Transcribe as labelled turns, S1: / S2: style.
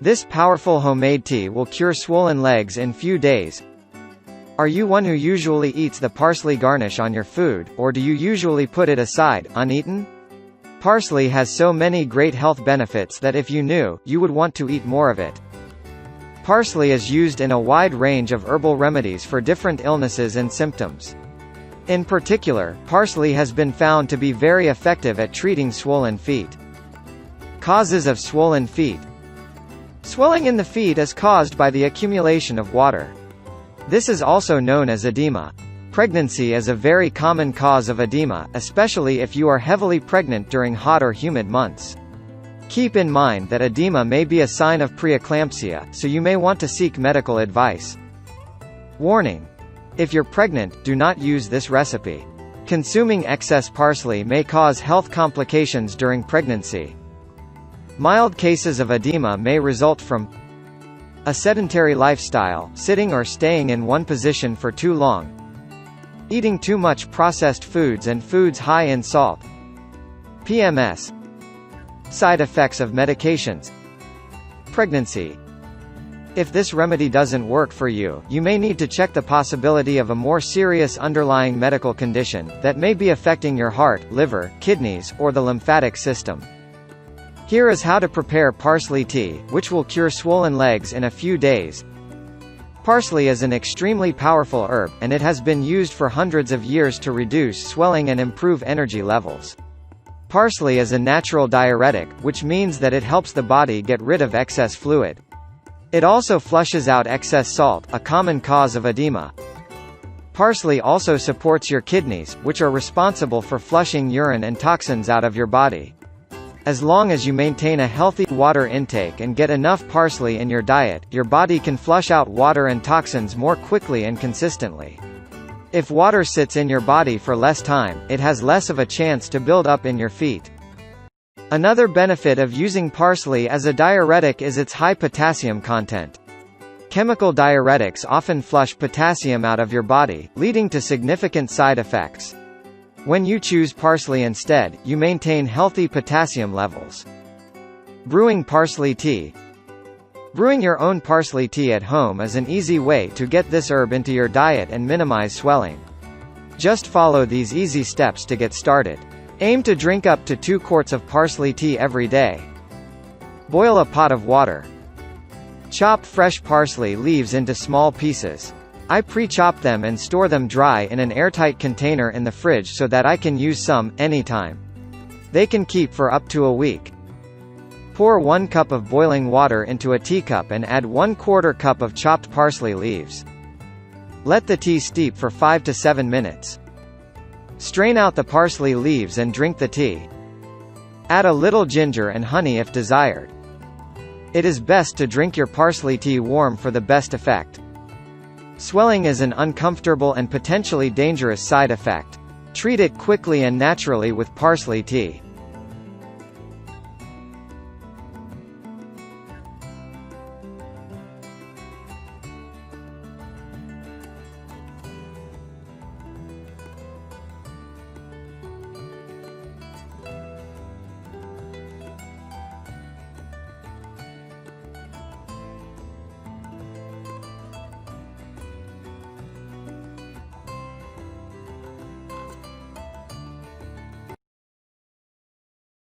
S1: This powerful homemade tea will cure swollen legs in few days. Are you one who usually eats the parsley garnish on your food, or do you usually put it aside, uneaten? Parsley has so many great health benefits that if you knew, you would want to eat more of it. Parsley is used in a wide range of herbal remedies for different illnesses and symptoms. In particular, parsley has been found to be very effective at treating swollen feet. Causes of swollen feet. Swelling in the feet is caused by the accumulation of water. This is also known as edema. Pregnancy is a very common cause of edema, especially if you are heavily pregnant during hot or humid months. Keep in mind that edema may be a sign of preeclampsia, so you may want to seek medical advice. Warning: if you're pregnant, do not use this recipe. Consuming excess parsley may cause health complications during pregnancy. Mild cases of edema may result from a sedentary lifestyle, sitting or staying in one position for too long, eating too much processed foods and foods high in salt, PMS. Side effects of medications. Pregnancy. If this remedy doesn't work for you, you may need to check the possibility of a more serious underlying medical condition that may be affecting your heart, liver, kidneys, or the lymphatic system. Here is how to prepare parsley tea, which will cure swollen legs in a few days. Parsley is an extremely powerful herb, and it has been used for hundreds of years to reduce swelling and improve energy levels. Parsley is a natural diuretic, which means that it helps the body get rid of excess fluid. It also flushes out excess salt, a common cause of edema. Parsley also supports your kidneys, which are responsible for flushing urine and toxins out of your body. As long as you maintain a healthy water intake and get enough parsley in your diet, your body can flush out water and toxins more quickly and consistently. If water sits in your body for less time, it has less of a chance to build up in your feet. Another benefit of using parsley as a diuretic is its high potassium content. Chemical diuretics often flush potassium out of your body, leading to significant side effects. When you choose parsley instead, you maintain healthy potassium levels. Brewing parsley tea. Brewing your own parsley tea at home is an easy way to get this herb into your diet and minimize swelling. Just follow these easy steps to get started. Aim to drink up to 2 quarts of parsley tea every day. Boil a pot of water. Chop fresh parsley leaves into small pieces. I pre-chop them and store them dry in an airtight container in the fridge so that I can use some, anytime. They can keep for up to a week. Pour 1 cup of boiling water into a teacup and add 1/4 cup of chopped parsley leaves. Let the tea steep for 5 to 7 minutes. Strain out the parsley leaves and drink the tea. Add a little ginger and honey if desired. It is best to drink your parsley tea warm for the best effect. Swelling is an uncomfortable and potentially dangerous side effect. Treat it quickly and naturally with parsley tea.